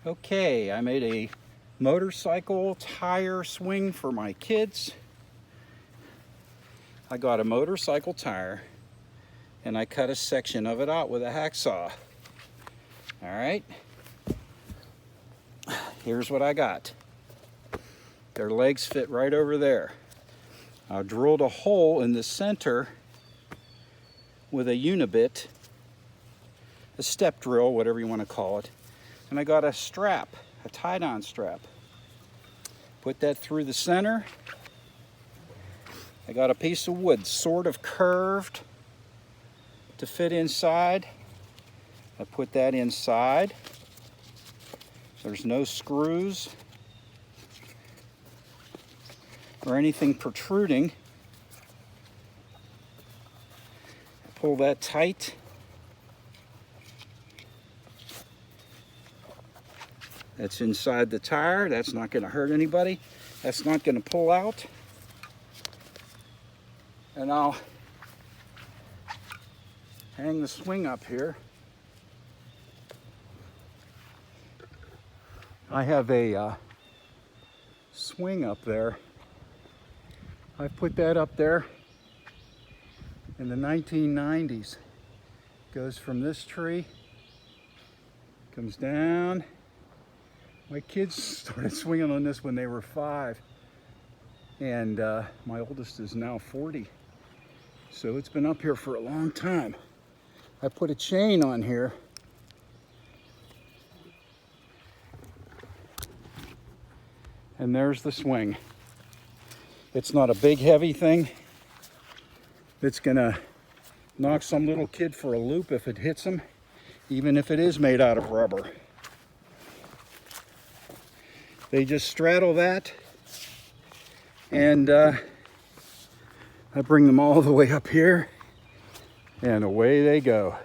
Okay, I made a motorcycle tire swing for my kids. I got a motorcycle tire and I cut a section of it out with a hacksaw. All right, here's what I got. Their legs fit right over there. I drilled a hole in the center with a unibit, a step drill, whatever you want to call it. And I got a strap, a tie-down strap. Put that through the center. I got a piece of wood, sort of curved to fit inside. I put that inside. There's no screws or anything protruding. Pull that tight. That's inside the tire. That's not going to hurt anybody. That's not going to pull out. And I'll hang the swing up here. I have a swing up there. I put that up there in the 1990s. Goes from this tree, comes down. My kids started swinging on this when they were 5, and my oldest is now 40. So it's been up here for a long time. I put a chain on here. And there's the swing. It's not a big heavy thing that's gonna knock some little kid for a loop if it hits him, even if it is made out of rubber. They just straddle that, and I bring them all the way up here, and away they go.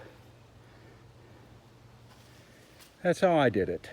That's how I did it.